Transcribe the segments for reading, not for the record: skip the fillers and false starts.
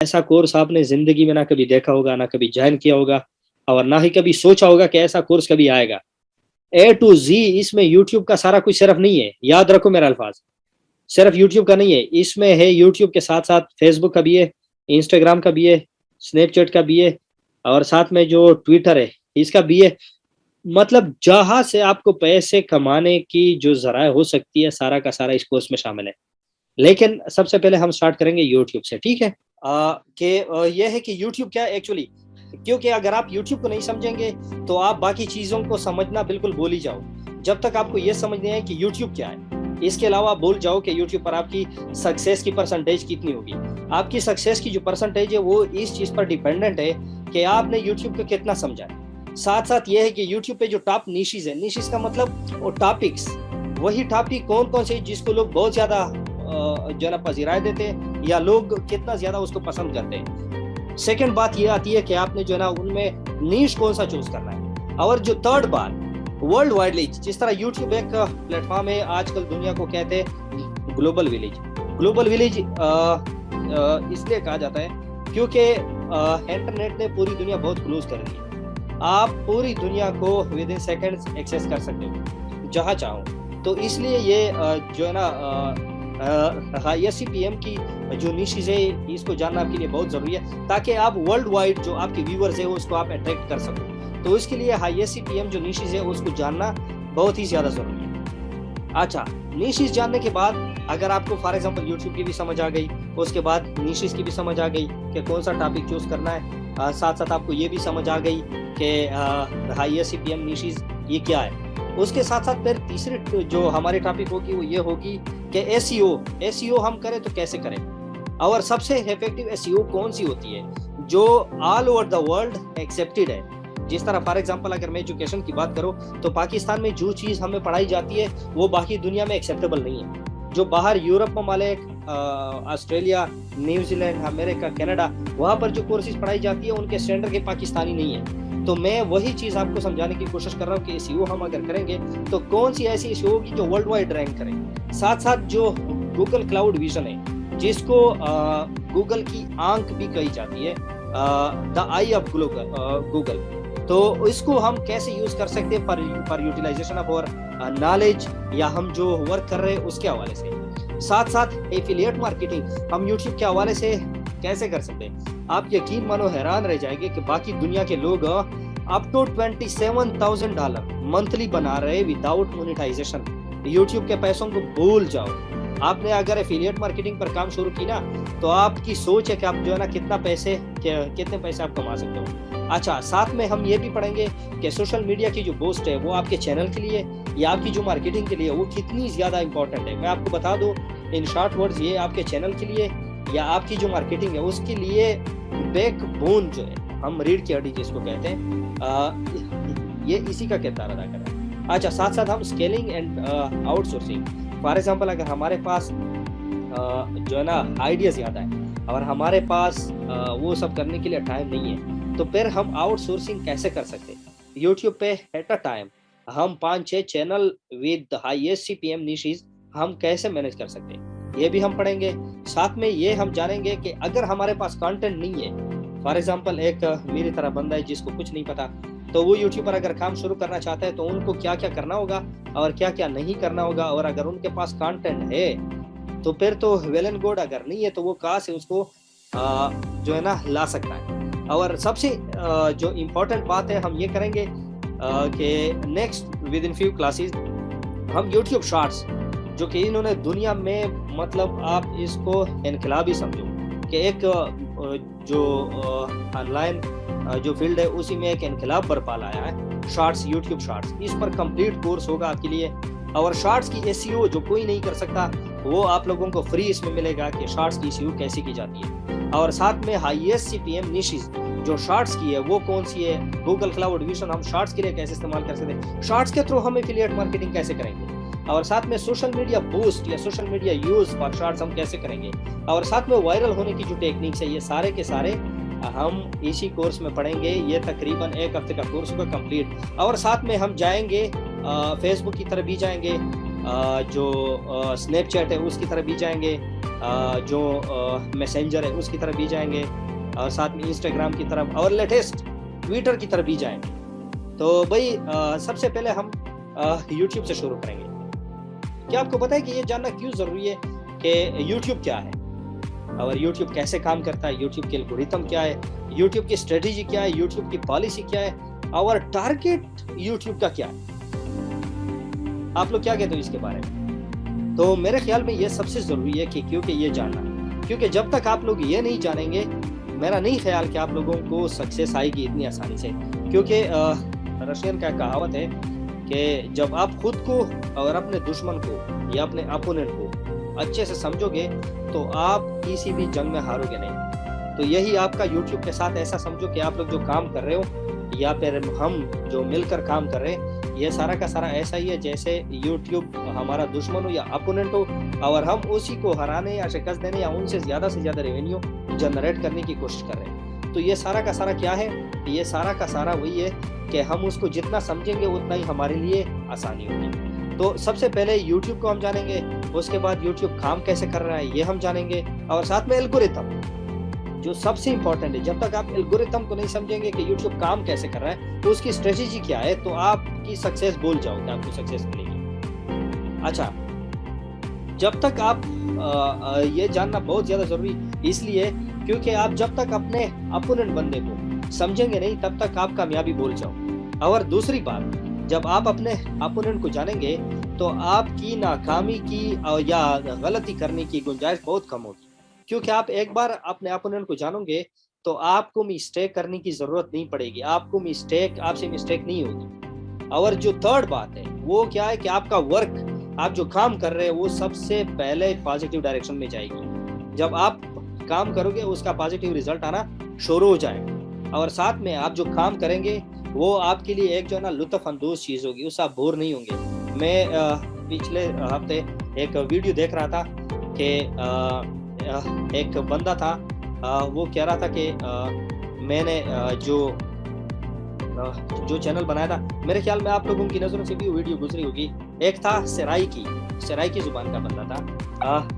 ऐसा कोर्स आपने ज़िंदगी में ना कभी देखा होगा, ना कभी जॉइन किया होगा और ना ही कभी सोचा होगा कि ऐसा कोर्स कभी आएगा। ए टू ज़ी इसमें यूट्यूब का सारा कुछ सिर्फ नहीं है, याद रखो मेरा अल्फ़ाज़, सिर्फ यूट्यूब का नहीं है, इसमें है यूट्यूब के साथ-साथ फ़ेसबुक का भी है, इंस्टाग्राम का भी है, स्नैपचैट का भी है और साथ में जो ट्विटर है, इसका भी है। मतलब जहाँ से आपको पैसे कमाने की जो ज़राए हो सकती है, सारा का सारा इस कोर्स में शामिल है। लेकिन सबसे पहले हम स्टार्ट करेंगे यूट्यूब से, ठीक है? ये है कि यूट्यूब क्या है एक्चुअली, क्योंकि अगर आप यूट्यूब को नहीं समझेंगे, तो आप बाकी चीज़ों को समझना बिल्कुल भूल ही जाओ। जब तक आपको ये समझ नहीं आए कि यूट्यूब क्या है, इसके अलावा आप भूल जाओ कि यूट्यूब पर आपकी सक्सेस की परसेंटेज कितनी होगी। आपकी सक्सेस की जो परसेंटेज है, वो इस चीज़ पर डिपेंडेंट है कि आपने यूट्यूब को कितना समझा है। साथ-साथ ये है कि यूट्यूब पे जो टॉप निशेज़ है, निशेज़ का मतलब वो टॉपिक्स, वही टॉपिक कौन-कौन से जिसको लोग बहुत ज़्यादा जो है ना पज़ीराई देते हैं या लोग कितना ज़्यादा उसको पसंद करते हैं। सेकंड बात ये आती है कि आपने जो है ना उनमें नीश कौन-सा चूज़ करना है। और जो थर्ड बात, वर्ल्ड वाइडली जिस तरह यूट्यूब एक प्लेटफ़ॉर्म है, आजकल दुनिया को कहते हैं ग्लोबल विलेज। ग्लोबल विलेज इसलिए कहा जाता है क्योंकि इंटरनेट ने पूरी दुनिया बहुत क्लोज़ कर दी है। आप पूरी दुनिया को विद इन सेकंड्स एक्सेस कर सकते हो, जहाँ चाहो। तो इसलिए ये जो है ना ISCPM की जो निशेज़ है, इसको जानना आपके लिए बहुत ज़रूरी है, ताकि आप वर्ल्ड वाइड जो आपके व्यूअर्स हैं, उसको आप अट्रैक्ट कर सको। तो इसके लिए ISCPM जो निशेज़ है, उसको जानना बहुत ही ज़्यादा ज़रूरी है। अच्छा, निशेज़ जानने के बाद अगर आपको फॉर एग्ज़ाम्पल यूट्यूब की भी समझ आ गई, उसके बाद निशेज़ की भी समझ आ गई कि कौन-सा टॉपिक चूज़ करना है, साथ-साथ आपको ये भी समझ आ गई कि ISCPM निशेज़ ये क्या है। उसके साथ-साथ फिर तीसरी जो हमारी टॉपिक होगी, वो ये होगी कि एसईओ हम करें तो कैसे करें? और सबसे इफेक्टिव एसईओ कौन-सी होती है, जो all over the world accepted है। जिस तरह फॉर एग्ज़ाम्पल अगर मैं एजुकेशन की बात करूँ, तो पाकिस्तान में जो चीज़ हमें पढ़ाई जाती है, वो बाकी दुनिया में एक्सेप्टेबल नहीं है। जो बाहर यूरोप ममालिक, ऑस्ट्रेलिया, न्यूज़ीलैंड, अमेरिका, कनाडा, वहाँ पर जो कोर्सेज़ पढ़ाई जाती है, उनके स्टैंडर्ड के पाकिस्तानी नहीं है। तो मैं वही चीज़ आपको समझाने की कोशिश कर रहा हूँ कि एसईओ हम अगर करेंगे, तो कौन-सी ऐसी एसईओ होगी जो वर्ल्ड वाइड रैंक करे। साथ-साथ जो गूगल क्लाउड विज़न है, जिसको गूगल की आँख भी कही जाती है, द आई ऑफ गूगल। तो इसको हम कैसे यूज़ कर सकते हैं for utilisation of our knowledge, या हम जो वर्क कर रहे हैं उसके हवाले से। साथ-साथ एफिलिएट मार्केटिंग हम यूट्यूब के हवाले से कैसे कर सकते हैं। आप यकीन मानो हैरान रह जाएंगे कि बाकी दुनिया के लोग अप टू $27,000 मंथली बना रहे विदाउट मोनेटाइजेशन। यूट्यूब के पैसों को भूल जाओ। आपने अगर एफिलिएट मार्केटिंग पर काम शुरू की ना, तो आपकी सोच है कि आप जो है ना कितने पैसे आप कमा सकते हो। अच्छा, साथ में हम ये भी पढ़ेंगे कि सोशल मीडिया की जो पोस्ट है, वो आपके चैनल के लिए या आपकी जो मार्केटिंग के लिए वो कितनी ज़्यादा इंपॉर्टेंट है। मैं आपको बता दूं इन शॉर्ट वर्ड्स, ये आपके चैनल के लिए या आपकी जो मार्केटिंग है उसके लिए बैकबोन जो है, हम रीढ़ की हड्डी जिसको कहते हैं, ये इसी का किरदार अदा कर रहा है। अच्छा, साथ-साथ हम scaling and outsourcing, for example अगर हमारे पास जो है ना आइडिया ज़्यादा है और हमारे पास वो सब करने के लिए टाइम नहीं है, तो फिर हम आउटसोर्सिंग कैसे कर सकते हैं। यूट्यूब पे एट अ टाइम हम 5-6 चैनल विद ISCPM निशेज़ हम कैसे मैनेज कर सकते हैं, ये भी हम पढ़ेंगे। साथ में ये हम जानेंगे कि अगर हमारे पास कंटेंट नहीं है, फॉर एग्जांपल एक मेरी तरह बंदा है जिसको कुछ नहीं पता, तो वो यूट्यूब पर अगर काम शुरू करना चाहता है, तो उनको क्या-क्या करना होगा और क्या-क्या नहीं करना होगा। और अगर उनके पास कंटेंट है, तो फिर तो वेल एंड गुड, अगर नहीं है तो वो कहाँ से उसको जो है ना ला सकता है। और सबसे जो इम्पोर्टेंट बात है, हम ये करेंगे कि next with in few classes हम यूट्यूब शॉर्ट्स, जो कि इन्होंने दुनिया में, मतलब आप इसको इनकलाबी समझो कि एक जो ऑनलाइन जो फील्ड है, उसी में एक इनकलाब बरपा लाया है शॉर्ट्स, यूट्यूब शॉर्ट्स। इस पर कंप्लीट कोर्स होगा आपके लिए। और शॉर्ट्स की एसईओ जो कोई नहीं कर सकता, वो आप लोगों को फ्री इसमें मिलेगा कि शॉर्ट्स की एसईओ कैसे की जाती है। और साथ में ISCPM निशेज़ जो शॉर्ट्स की है, वो कौन सी है, गूगल क्लाउड विज़न हम शॉर्ट्स के लिए कैसे इस्तेमाल कर सकते हैं, शॉर्ट्स के थ्रू हम एफिलिएट मार्केटिंग कैसे करेंगे, और साथ में सोशल मीडिया बूस्ट या social media use for shorts हम कैसे करेंगे, और साथ में वायरल होने की जो टेक्निक्स है, ये सारे के सारे हम इसी कोर्स में पढ़ेंगे। ये तकरीबन 1 हफ्ते का कोर्स होगा कंप्लीट। और साथ में हम जाएंगे फेसबुक की तरफ भी जाएंगे, जो स्नैपचैट है उसकी तरफ भी जाएंगे, जो मैसेंजर है उसकी तरफ भी जाएंगे, और साथ में इंस्टाग्राम की तरफ, और लेटेस्ट ट्विटर की तरफ भी जाएंगे। तो भाई सबसे पहले हम यूट्यूब से शुरू करेंगे। क्या आपको पता है कि ये जानना क्यों ज़रूरी है कि यूट्यूब क्या है और यूट्यूब कैसे काम करता है, यूट्यूब के एल्गोरिथम क्या है, यूट्यूब की स्ट्रेटेजी क्या है, यूट्यूब की पॉलिसी क्या है, और टारगेट यूट्यूब का क्या है? आप लोग क्या कहते हो इसके बारे में? तो मेरे ख्याल में ये सबसे ज़रूरी है कि क्योंकि ये जानना, क्योंकि जब तक आप लोग ये नहीं जानेंगे, मेरा नहीं ख्याल कि आप लोगों को सक्सेस आएगी इतनी आसानी से। क्योंकि रशियन का कहावत है कि जब आप खुद को और अपने दुश्मन को या अपने अपोनेंट को अच्छे से समझोगे तो आप किसी भी जंग में हारोगे नहीं। तो यही आपका यूट्यूब के साथ ऐसा समझो कि आप लोग जो काम कर रहे हो या फिर हम जो मिलकर काम कर रहे हैं, ये सारा का सारा ऐसा ही है जैसे यूट्यूब हमारा दुश्मन हो या अपोनेंट हो, और हम उसी को हराने या शिकस्त देने या उनसे ज़्यादा से ज़्यादा रेवेन्यू जनरेट करने की कोशिश कर रहे हैं। तो ये सारा का सारा क्या है? ये सारा का सारा वही है कि हम उसको जितना समझेंगे उतना ही हमारे लिए आसानी होगी। तो सबसे पहले यूट्यूब को हम जानेंगे, उसके बाद यूट्यूब काम कैसे कर रहा है ये हम जानेंगे, और साथ में एल्गोरिथम जो सबसे इंपॉर्टेंट है। जब तक आप एल्गोरिथम को नहीं समझेंगे कि यूट्यूब काम कैसे कर रहा है, तो उसकी स्ट्रेटेजी क्या है, तो आपकी सक्सेस भूल जाओगे, आपको सक्सेस मिलेगी। अच्छा, जब तक आप ये जानना बहुत ज़्यादा ज़रूरी इसलिए क्योंकि आप जब तक अपने अपोनेंट बंदे को समझेंगे नहीं तब तक आप कामयाबी भूल जाओ। और दूसरी बात, जब आप अपने अपोनेंट को जानेंगे तो आपकी नाकामी की या गलती करने की गुंजाइश बहुत कम होगी, क्योंकि आप एक बार अपने अपोनेंट को जानोगे तो आपको मिस्टेक करने की ज़रूरत नहीं पड़ेगी, आपसे मिस्टेक नहीं होगी। और जो थर्ड बात है वो क्या है कि आपका वर्क, आप जो काम कर रहे हैं वो सबसे पहले पॉजिटिव डायरेक्शन में जाएगी। जब आप काम करोगे उसका पॉजिटिव रिजल्ट आना शुरू हो जाएगा, और साथ में आप जो काम करेंगे वो आपके लिए एक जो है ना लुत्फ अंदोज चीज़ होगी, उससे आप बोर नहीं होंगे। मैं पिछले हफ्ते एक वीडियो देख रहा था कि एक बंदा था, वो कह रहा था कि मैंने जो चैनल बनाया था, मेरे ख्याल में आप लोगों की नज़रों से भी वीडियो गुजरी होगी। एक था सराई की ज़ुबान का बंदा था,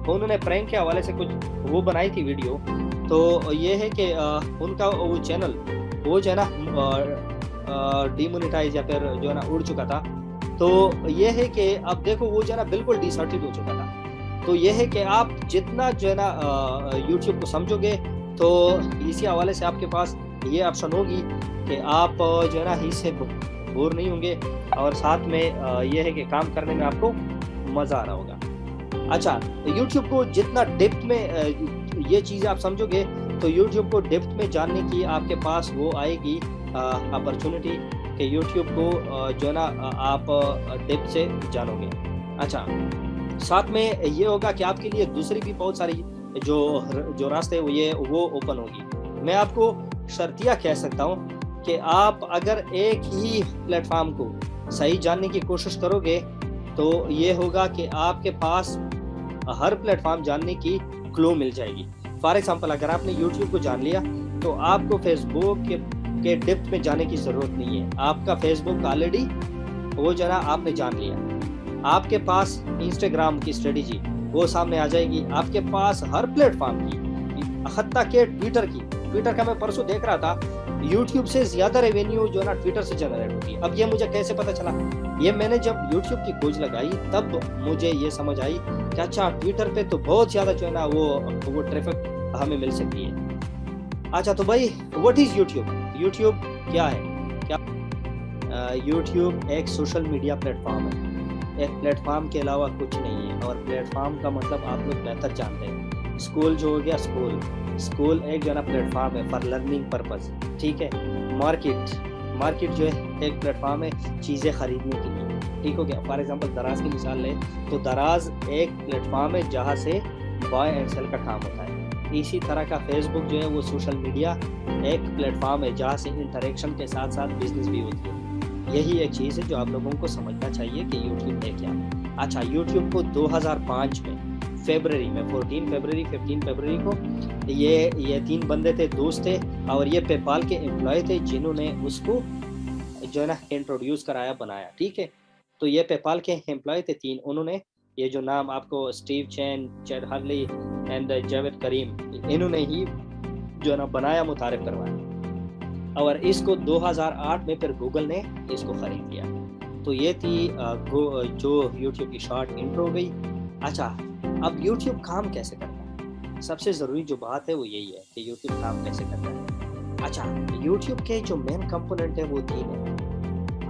उन्होंने प्रैंक के हवाले से कुछ वो बनाई थी वीडियो। तो ये है कि उनका वो चैनल वो जो है ना डिमोनेटाइज या फिर जो है ना उड़ चुका था। तो ये है कि अब देखो वो जो है ना बिल्कुल डिसर्टेड हो चुका था। तो ये है कि आप जितना जो है ना यूट्यूब को समझोगे तो इसी हवाले से आपके पास ये ऑप्शन होगी कि आप जो है ना इससे बोर नहीं होंगे, और साथ में ये है कि काम करने में आपको मज़ा आ रहा होगा। अच्छा, यूट्यूब को जितना डेप्थ में ये चीज़ें आप समझोगे तो यूट्यूब को डेप्थ में जानने की आपके पास वो आएगी अपॉर्चुनिटी कि यूट्यूब को जो है ना आप डेप्थ से जानोगे। अच्छा, साथ में ये होगा कि आपके लिए दूसरी भी बहुत सारी जो रास्ते वो ओपन होगी। मैं आपको शर्तिया कह सकता हूँ कि आप अगर एक ही प्लेटफॉर्म को सही जानने की कोशिश करोगे तो ये होगा कि आपके पास हर प्लेटफॉर्म जानने की क्लू मिल जाएगी। फॉर एग्जांपल, अगर आपने यूट्यूब को जान लिया तो आपको फेसबुक के डेप्थ में जाने की ज़रूरत नहीं है। आपका फेसबुक ऑलरेडी वो जरा आपने जान लिया। आपके पास इंस्टाग्राम की स्ट्रेटेजी वो सामने आ जाएगी, आपके पास हर प्लेटफॉर्म की, हत्ता के ट्विटर का मैं परसों देख रहा था, यूट्यूब से ज़्यादा रेवेन्यू जो है ना ट्विटर से जनरेट होगी। अब ये मुझे कैसे पता चला? ये मैंने जब यूट्यूब की खोज लगाई तब मुझे ये समझ आई कि अच्छा, ट्विटर पे तो बहुत ज़्यादा जो है ना वो ट्रैफिक हमें मिल सकती है। अच्छा, तो भाई व्हाट इज़ यूट्यूब? यूट्यूब क्या है? यूट्यूब एक सोशल मीडिया प्लेटफॉर्म है, एक प्लेटफॉर्म के अलावा कुछ नहीं है। और प्लेटफॉर्म का मतलब आप लोग बेहतर जानते हैं। स्कूल जो हो गया, स्कूल एक जो है ना प्लेटफॉर्म है फॉर लर्निंग पर्पस, ठीक है। मार्केट जो है एक प्लेटफॉर्म है चीज़ें खरीदने के लिए, ठीक हो गया। फॉर एग्जांपल दराज की मिसाल लें तो दराज एक प्लेटफॉर्म है जहाँ से बाय एंड सेल का काम होता है। इसी तरह का फेसबुक जो है वो सोशल मीडिया एक प्लेटफॉर्म है जहाँ से इंटरेक्शन के साथ साथ बिजनेस भी होती है। यही एक चीज़ है जो आप लोगों को समझना चाहिए कि यूट्यूब है क्या। अच्छा, यूट्यूब को 2005 में फरवरी में 15 फरवरी को ये 3 बंदे थे, दोस्त थे, और ये पेपाल के एम्प्लॉय थे जिन्होंने उसको जो है ना इंट्रोड्यूस कराया, बनाया, ठीक है। तो ये पेपाल के एम्प्लॉय थे 3, उन्होंने ये जो नाम आपको Steve Chen, Chad Hurley and Jawed Karim, इन्होंने ही जो है ना बनाया, मुतारिफ करवाया। और इसको 2008 में फिर गूगल ने इसको खरीद लिया। तो ये थी जो यूट्यूब की शॉर्ट इंट्रो हो गई। अच्छा, अब यूट्यूब काम कैसे करता है? सबसे ज़रूरी जो बात है वो यही है कि यूट्यूब काम कैसे करता है। अच्छा, यूट्यूब के जो मेन कंपोनेंट है वो 3 है।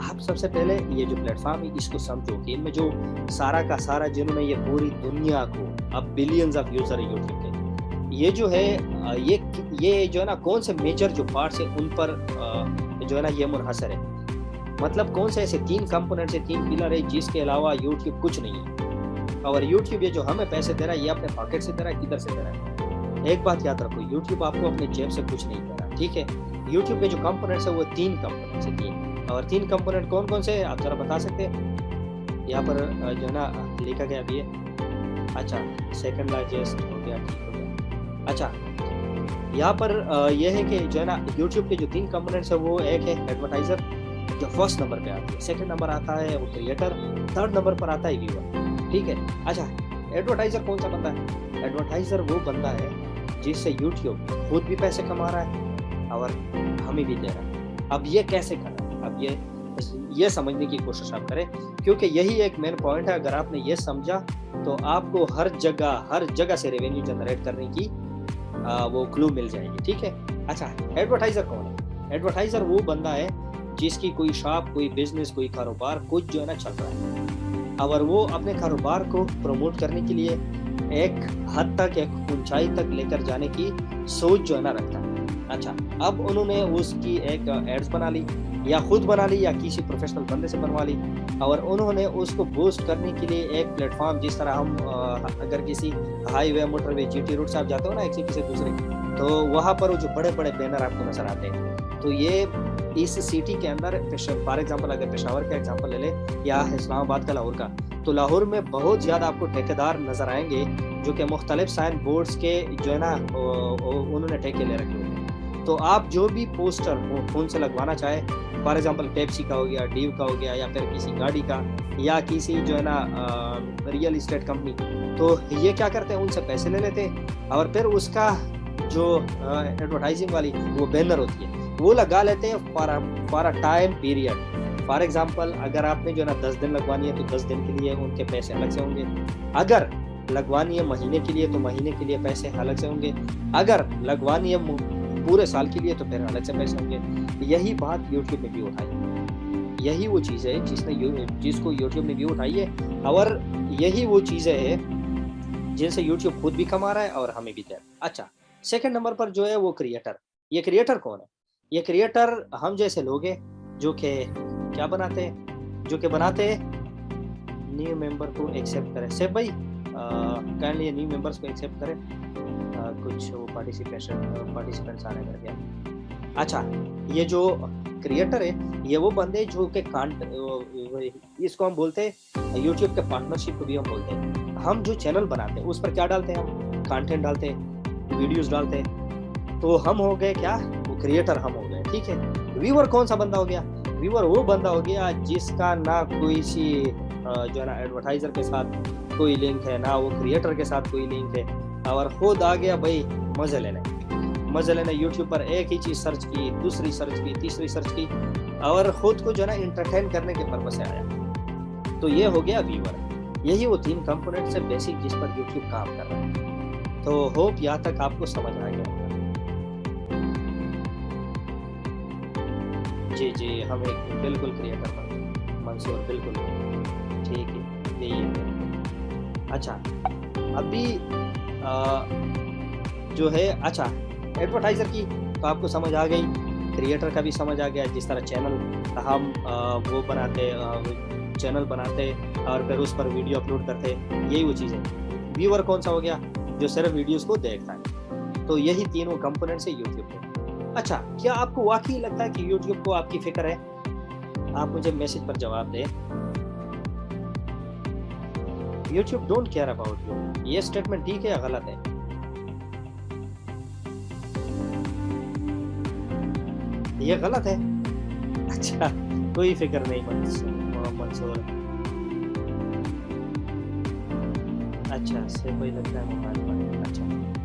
आप सबसे पहले ये जो प्लेटफॉर्म है इसको समझो कि इनमें जो सारा का सारा, जिन्होंने ये पूरी दुनिया को, अब बिलियंस ऑफ यूज़र है यूट्यूब के, ये जो है ये जो है ना कौन से मेजर जो पार्ट्स है उन पर जो है ना ये मुनहसर है। मतलब कौन से ऐसे 3 कंपोनेंट से 3 पिलर है जिसके अलावा यूट्यूब कुछ नहीं है। और यूट्यूब ये जो हमें पैसे दे रहा है ये अपने पॉकेट से दे रहा है, किधर से दे रहा है? एक बात याद रखो, यूट्यूब आपको अपने जेब से कुछ नहीं दे रहा, ठीक है। यूट्यूब के जो कंपोनेंट्स है वो 3 कंपोनेंट्स है, 3। और 3 कंपोनेंट कौन कौन से हैं आप जरा बता सकते हैं? यहाँ पर जो है ना लिखा गया अभी है। अच्छा, सेकंड लार्जेस्ट हो गया, ठीक हो गया। अच्छा, यहाँ पर यह है कि जो है ना यूट्यूब के जो 3 कंपोनेंट्स है वो एक है एडवर्टाइजर, जो फर्स्ट नंबर पे आती है, सेकंड नंबर आता है वो क्रिएटर, थर्ड नंबर पर आता है व्यूअर, ठीक है। अच्छा, एडवर्टाइजर कौन सा बंदा है? एडवर्टाइजर वो बंदा है जिससे यूट्यूब खुद भी पैसे कमा रहा है और हमें भी दे रहा है। अब ये कैसे कर रहा है? अब ये समझने की कोशिश आप करें, क्योंकि यही एक मेन पॉइंट है। अगर आपने ये समझा तो आपको हर जगह से रेवेन्यू जनरेट करने की वो क्लू मिल जाएगी, ठीक है। अच्छा, एडवर्टाइजर कौन है? एडवर्टाइजर वो बंदा है जिसकी कोई शॉप, कोई बिजनेस, कोई कारोबार कुछ जो है ना चल रहा है, और वो अपने कारोबार को प्रमोट करने के लिए एक हद तक, एक ऊंचाई तक लेकर जाने की सोच जो है ना रखता है। अच्छा, अब उन्होंने उसकी एक एड्स बना ली, या खुद बना ली या किसी प्रोफेशनल बंदे से बनवा ली, और उन्होंने उसको बूस्ट करने के लिए एक प्लेटफॉर्म, जिस तरह हम अगर किसी हाईवे, मोटरवे, जीटी रूट से आप जाते हो ना एक सिटी से दूसरे, तो वहाँ पर वो जो बड़े बड़े बैनर आपको नजर आते हैं, तो ये इस सिटी के अंदर, फॉर एग्जांपल अगर पेशावर का एग्जांपल ले ले या इस्लामाबाद का, लाहौर का, तो लाहौर में बहुत ज़्यादा आपको ठेकेदार नजर आएंगे जो कि मुख्तलिफ साइन बोर्ड्स के जो है ना उन्होंने ठेके ले रखे होते हैं। तो आप जो भी पोस्टर फोन से लगवाना चाहे, फॉर एग्जांपल पेप्सी का हो गया, डीव का हो गया, या फिर किसी गाड़ी का, या किसी जो है ना रियल इस्टेट कंपनी, तो ये क्या करते हैं, उनसे पैसे ले लेते हैं और फिर उसका जो एडवर्टाइजिंग वाली वो बैनर होती है वो लगा लेते हैं for a time period. For example अगर आपने जो है ना 10 दिन लगवानी है तो 10 दिन के लिए उनके पैसे अलग से होंगे, अगर लगवानी है महीने के लिए तो महीने के लिए पैसे अलग से होंगे, अगर लगवानी है पूरे साल के लिए तो फिर अलग से पैसे होंगे। यही बात यूट्यूब ने भी उठाई है, यही वो चीज़ है जिसको यूट्यूब ने भी उठाई है, और यही वो चीज़ें हैं जिनसे यूट्यूब खुद भी कमा रहा है और हमें भी दे रहा है। अच्छा, सेकंड नंबर पर जो है वो क्रिएटर। ये क्रिएटर कौन है? ये क्रिएटर हम जैसे लोग हैं जो कि क्या बनाते हैं, जो कि बनाते हैं न्यू मेंबर को एक्सेप्ट करें। सेफ भाई काइंडली न्यू मेंबर्स को एक्सेप्ट करें, कुछ वो पार्टिसिपेंट्स आने कर गया। अच्छा, ये जो क्रिएटर है ये वो बंदे जो कि इसको हम बोलते हैं यूट्यूब के पार्टनरशिप को भी हम बोलते हैं। हम जो चैनल बनाते हैं उस पर क्या डालते हैं, हम कंटेंट डालते हैं, वीडियोस डालते हैं, तो हम हो गए क्या, वो क्रिएटर हम हो गए, ठीक है। व्यूअर कौन सा बंदा हो गया? व्यूअर वो बंदा हो गया जिसका ना कोई सी जो है ना एडवर्टाइजर के साथ कोई लिंक है, ना वो क्रिएटर के साथ कोई लिंक है, और खुद आ गया भाई मजे लेने यूट्यूब पर एक ही चीज सर्च की, दूसरी सर्च की, तीसरी सर्च की, और खुद को जो है ना इंटरटेन करने के पर्पस से आया। तो ये हो गया व्यूअर। यही वो 3 कंपोनेंट से बेसिक जिस पर यूट्यूब काम कर रहा है। तो होप यहाँ तक आपको समझ आ गया। जी हम एक बिल्कुल क्रिएटर मंसूर, बिल्कुल ठीक है, यही है। अच्छा, अभी जो है, अच्छा एडवर्टाइजर की तो आपको समझ आ गई, क्रिएटर का भी समझ आ गया, जिस तरह चैनल हम वो बनाते, चैनल बनाते और फिर उस पर वीडियो अपलोड करते, यही वो चीज़ है। व्यूअर कौन सा हो गया, जो सिर्फ वीडियोस को देखता है। तो यही तीनों कंपोनेंट्स है यूट्यूब के। अच्छा, क्या आपको वाकई लगता है कि यूट्यूब को आपकी फिक्र है? आप मुझे मैसेज पर जवाब दें। YouTube don't care about you, ये स्टेटमेंट ठीक है या गलत है? ये गलत है। अच्छा, कोई फिक्र नहीं मंसूर, अच्छा, से कोई लगता है मोबाइल पर, अच्छा।